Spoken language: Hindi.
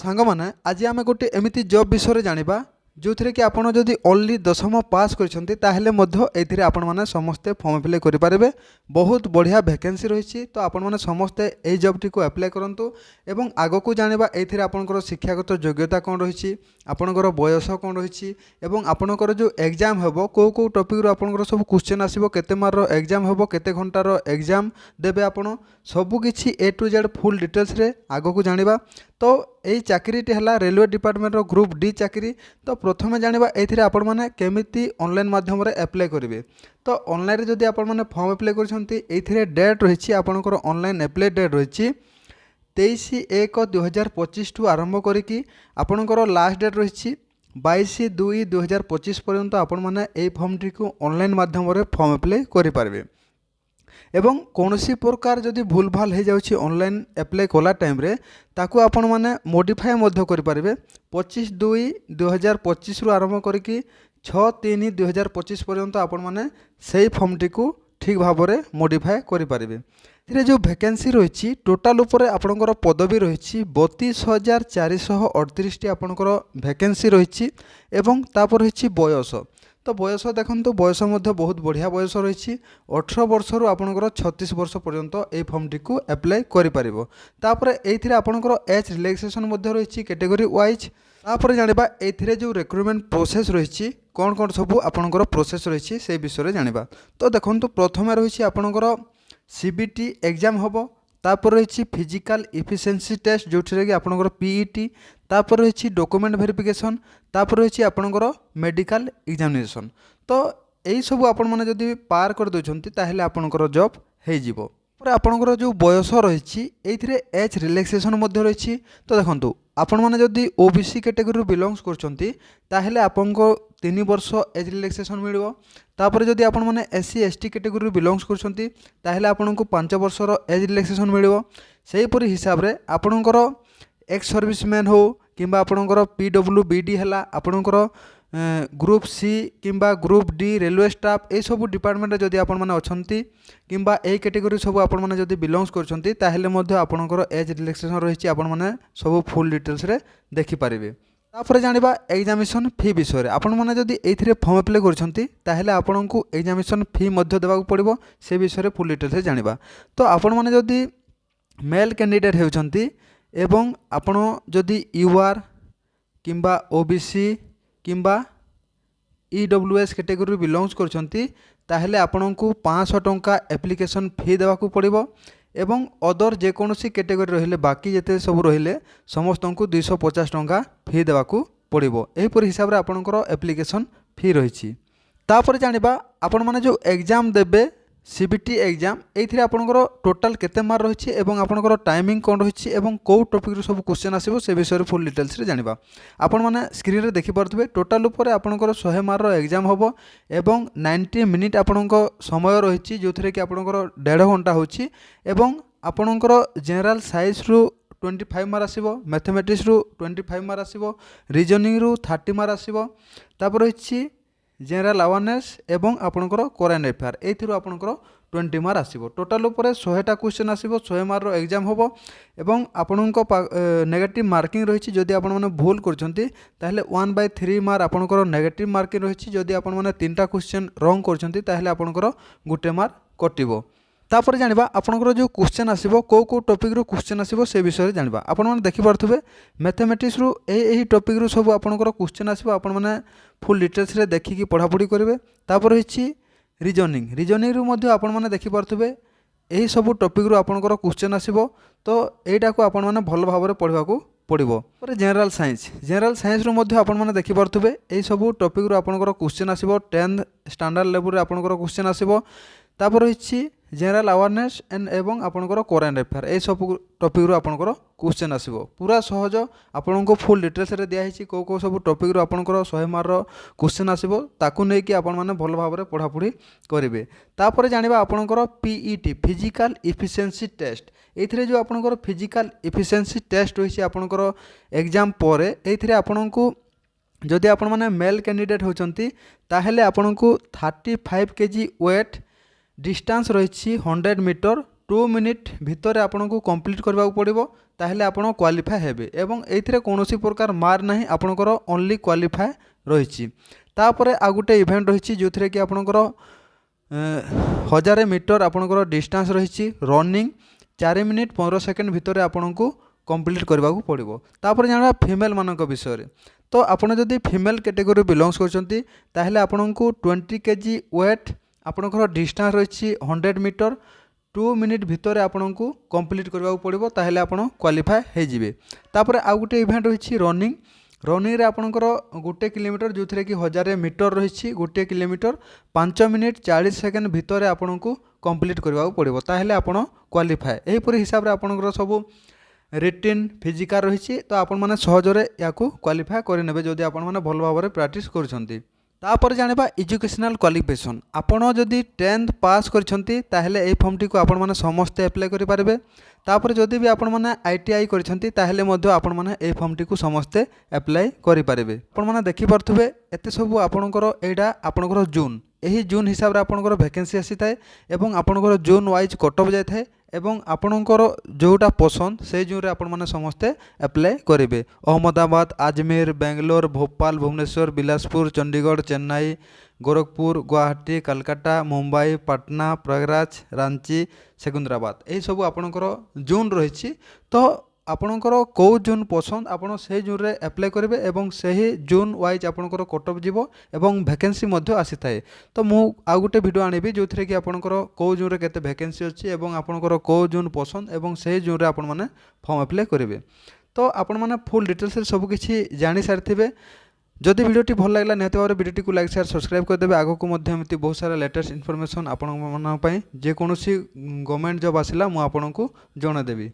ସାଙ୍ଗମାନେ ଆଜି ଆମେ ଗୋଟେ ଏମିତି ଜବ୍ ବିଷୟରେ ଜାଣିବା ଯେଉଁଥିରେ କି ଆପଣ ଯଦି ଓନ୍ଲି ଦଶମ ପାସ୍ କରିଛନ୍ତି ତାହେଲେ ମଧ୍ୟ ଏଥିରେ ଆପଣମାନେ ସମସ୍ତେ ଫର୍ମ ଆପ୍ଲାଏ କରିପାରିବେ। ବହୁତ ବଢ଼ିଆ ଭ୍ୟାକେନ୍ସି ରହିଛି, ତ ଆପଣମାନେ ସମସ୍ତେ ଏହି ଜବ୍ଟିକୁ ଆପ୍ଲାଏ କରନ୍ତୁ ଏବଂ ଆଗକୁ ଜାଣିବା ଏଥିରେ ଆପଣଙ୍କର ଶିକ୍ଷାଗତ ଯୋଗ୍ୟତା କ'ଣ ରହିଛି, ଆପଣଙ୍କର ବୟସ କ'ଣ ରହିଛି ଏବଂ ଆପଣଙ୍କର ଯେଉଁ ଏକ୍ଜାମ୍ ହେବ କେଉଁ ଟପିକ୍ରୁ ଆପଣଙ୍କର ସବୁ କ୍ୱେଶ୍ଚନ୍ ଆସିବ, କେତେ ମାର୍କର ଏକ୍ଜାମ୍ ହେବ, କେତେ ଘଣ୍ଟାର ଏକ୍ଜାମ୍ ଦେବେ ଆପଣ, ସବୁକିଛି A to Z ଫୁଲ୍ ଡିଟେଲ୍ସରେ ଆଗକୁ ଜାଣିବା। ତ এই চাকরিটি হল রেলওয়ে ডিপার্টমেন্টর গ্রুপ ডি চাকরি। তো প্রথমে জাঁয়া এইথিরে আপন মানে কেমিতি অনলাইন মাধ্যমে আপ্লাই করবে। তো অনলাইনে যদি আপন মানে ফর্ম আপ্লাই করছেন এইথিরে ডেট রয়েছে আপনার অনলাইন আপ্লাই ডেট রয়েছে 23/1/2025 টু আরম্ভ করিকি আপনার লাস্ট ডেট রয়েছে 22/2/2025 পর্যন্ত আপন মানে এই ফর্মটি অনলাইন মাধ্যমে ফর্ম আপ্লাই করে পারবে। এবং কৌশি প্রকার যদি ভুল ভাল হয়ে যাচ্ছে অনলাইন আপ্লাই কলা টাইমে তাকে আপন মানে মডিফাই করে পারবে। 25/2/2025 রু আরম্ভ করিকি 6/3/2025 পর্যন্ত আপন মানে সেই ফর্মটি ঠিক ভাবে মডিফাই করে পারবে। এর যে ভ্যাকেন্সি রয়েছে টোটাল উপরে আপনার পদবী রয়েছে 32,438টি আপনার ভ্যাকেন্সি রয়েছে এবং তারপর রয়েছে বয়স। তো বয়স দেখুন বয়স মধ্যে বহুত বঢ়িয়া বয়স রয়েছে 18 বর্ষর আপনার 36 বর্ষ পর্যন্ত এই ফর্মটি আপ্লাই করে পারিব। তারপরে এইথিরে আপনার এজ রিল্যাক্সেশন মধ্যে রয়েছে ক্যাটেগরি ওয়াইজ। তারপরে জানিবা এইথিরে যে রিক্রুটমেন্ট প্রোসেস রয়েছে কোন কোন সবু আপনার প্রোসেস রয়েছে সেই বিষয়ে জানিবা। তো দেখুন প্রথমে রয়েছে আপনার সিবিটি এক্সাম হব, তারপর রয়েছে ফিজিক্যাল ইফিসিয়েন্সি টেস্ট যেটিরে কি আপনার পিইটি, তারপর রয়েছে ডকুমেন্ট ভেরিফিকেশন, তারপর রয়েছে আপনার মেডিকাল এক্সামিনেশন। তো এই সবু আপন মানে যদি পার করে দেছেন তাহলে আপনার জব হয়ে যাব। পরে আপনার যে বয়স রয়েছে এইথিরে এজ রিল্যাক্সেশন মধ্যে রয়েছে। তো দেখুন আপন মানে যদি ওবিসি ক্যাটেগরি বিলংস করছেন তাহলে আপনার 3 বর্ষ এজ রিল্যাক্সেশন মিলব। তারপরে যদি আপন মানে এসসি এসটি ক্যাটেগরি বিলংস করছেন তাহলে আপনার 5 বর্ষর এজ রিল্যাক্সেশন মিলব। সেইপরি হিসাবে আপনার এক্স সর্ভিসম্যান হো কিংবা আপনার PWBD है आपणकर ग्रुप सी किंबा ग्रुप डी रेलवे स्टाफ ये सब डिपार्टमेंट जदि आपण मैंने अच्छा किंबा ए कैटेगरी सब आपण मैंने जदि बिलंग्स करछंती ताहेले मध्य आपणकर एज रिलैक्सेशन रही आपण मैंने सब फुल डिटेल्स रे देखि पारिबे। तापर जानिबा एग्जामिनेशन फी विषय आपण मैंने जदि एथिरे फॉर्म अप्लाई करछंती ताहेले आपणकु एग्जामिनेशन फी मध्य देबाक पड़िबो से विषय फुल डिटेल्स रे जानिबा। तो आपण मैंने जदि मेल कैंडिडेट हेउछंती एवं आपण जदि यूआर किंबा ओबीसी किंबा EWS कैटेगरी बिलंग्स करछंती ताहेले आपनकु 500 टंका एप्लिकेशन फी देवाकू पड़िबो एवं अदर जेकोसी कैटेगरी रहिले बाकी जेते सब रहिले समस्त को 250 टंका फी देवाकू पड़िबो। एहिपर हिसाब रे आपनकर एप्लिकेशन फी रहिछि। तापर जानिबा आपण माने जो एग्जाम देबे सीबीटी एग्जाम एथिरे आपनकर टोटल केते मार्क रहिछि एवं आपनकर टाइमिंग कोन रहिछि एवं को टॉपिक रो सब क्वेश्चन आसीबो से विषय रे फुल डिटेल्स रे जानिबा। आपण माने स्क्रीन रे देखि पारथबे टोटल ऊपर आपनकर 100 मार्क रो एग्जाम होबो एवं 90 मिनिट आपनकर समय रहिछि जोथरे कि आपनकर 1.5 घंटा होछि एवं आपनकर जनरल साइंस रो 25 मार्क आसीबो, मैथमेटिक्स रो 25 मार्क आसीबो, रीजनिंग रो 30 मार्क आसीबो, तापर रहिछि जनरल अवेयरनेस एवं आपनकर करेंट अफेयर एथिरो आपनकर 20 मार्क आसीबो। टोटल ऊपर 100टा क्वेश्चन आसीबो, 100 मार्क रो एग्जाम होबो एवं आपनक नेगेटिव मार्किंग रहिछि जदि आपण माने भूल करछंती ताहले 1/3 मार्क आपनकर नेगेटिव मार्किंग रहिछि, जदि आपण माने 3टा क्वेश्चन रॉन्ग करछंती ताहले आपनकर 1 मार्क कटिबो। तापर जानिबा आपनकर जो क्वेश्चन आसीबो को टॉपिक रो क्वेश्चन आसीबो से विषय जानिबा। आपण माने देखि पारथबे मैथमेटिक्स रो एही टॉपिक रो सब आपनकर क्वेश्चन आसीबो, आपण माने फुल डिटेल्स रे देखिकी पढ़ापढ़ी करेंगे। तापर होछि रीजनिंग रू मध्य आपण माने देखि पारथबे एही सब टॉपिक रू आपनकर क्वेश्चन आसीबो। तो एटा को आपण माने भल भाबरे पढ़वाकू पड़िबो। पर जनरल साइंस रू मध्य आपण माने देखि पारथबे एही सब टॉपिक रू आपनकर क्वेश्चन आसीबो, 10th स्टैंडर्ड लेवल रे आपनकर क्वेश्चन आसीबो। तापर होछि जनरल अवेयरनेस एंड एवं आपनकर करेंट अफेयर ए सब टॉपिक रू आपनकर क्वेश्चन आसीबो। पूरा सहज आपनको फुल डिटेल्स रे दिया हिछि को सब टॉपिक रू आपनकर 100 मार्क रो क्वेश्चन आसीबो, ताकू नै कि आपण माने भल भाबरे पढ़ापढ़ी करिवे। तापर जानिबा आपनकर पीईटी फिजिकल इफिशिएंसी टेस्ट एथिरे जो आपनकर फिजिकल इफिशिएंसी टेस्ट होइछि आपनकर एग्जाम परे एथिरे आपनको जदि आपण माने मेल कैंडिडेट होचंती ताहेले आपनको 35 kg वेट डिस्टेंस रही 100 मीटर 2 मिनिट भितर आपको कंप्लीट करने पड़ो ताहले आपण क्वालिफाए हेबे एवं एथिरे कौनसी प्रकार मार नहीं आपणकर ओनली क्वालिफाए रही। तापर आ गोटे इवेंट रही जो थी कि आपणकर 1000 मीटर आपणकर डिस्टेंस रही रनिंग 4 मिनिट 15 सेकेंड भितर आपको कंप्लीट करने को पड़ो। तापर जाना फीमेल मान विषय तो आपड़ जदि फीमेल कैटेगरी बिलंग्स करते आपको 20 kg वेट आपणकर डिस्टेंस रही 100 मीटर 2 मिनिट भितर आपको कंप्लीट करने को पड़ो ताहले आपण क्वालिफाए होइजिबे। तापर आउ गोटे इवेंट रही रनिंग रनिंग रे आपणकर 1 किलोमीटर जो थी कि 1000 मीटर रही 1 किलोमीटर 5 मिनिट 40 सेकेंड भितर आपको कंप्लीट करने को पड़ो ताहले आपण क्वालिफाए। यहीपरि हिसाब से आपणकर सब रिटिन फिजिकल रही तो आपण मैंने सहजरे या क्वालिफाए करेंगे जदि आपण मैंने भल भाव प्रैक्टिस कर। तापर जानिबा एजुकेशनल क्वालिफिकेशन आपण जदि 10th पास करछंती ताहले ए फॉर्म टी को आपण माने समस्त अप्लाई करि पारबे। तापर जदि भी आपण माने आईटीआई करछंती ताहले मध्य आपण माने ए फॉर्म टी को समस्त अप्लाई करि पारबे। आपण माने देखि परथुबे एते सब आपणकर एडा आपणकर जून एही जून हिसाब रे आपणकर वैकेंसी आसी थाए एवं आपणकर जून वाइज कट ऑफ जाय थाए एवं आपणकर जोटा पसंद से जून रे आपण माने समस्ते अप्लाई करेंगे। अहमदाबाद अजमेर बेंगलोर भोपाल भुवनेश्वर बिलासपुर चंडीगढ़ चेन्नई गोरखपुर गुवाहाटी कलकाता मुंबई पटना प्रयागराज रांची सेकुंद्राबाद यही सब आपणकर जून रही तो आपणकर कौ जून पसंद आपड़ से जून रे अप्लाई करेंगे एवं सही जून वाइज आपणकर कट ऑफ जीवो एवं वैकेंसी मध्य आसी थाए। तो मु आउ गोटे वीडियो आनिबी जो थी कि आपणकर कौ जून रे केते वैकेंसी अच्छी एवं आपणकर कौ जून पसंद एवं सही जून रे आपण माने फॉर्म अप्लाई करेंगे। तो आपण माने फुल डिटेल्स सब किछि जानि सारिथिबे। जदि वीडियोटी भल लागला निहत भाव वीडियोटी को लाइक शेयर सब्सक्राइब करदेवे। आगक एमती बहुत सारा लेटेस्ट इनफॉरमेशन आपण जेकोसी गवर्नमेंट जॉब आसला मु आपनको जणादेवी।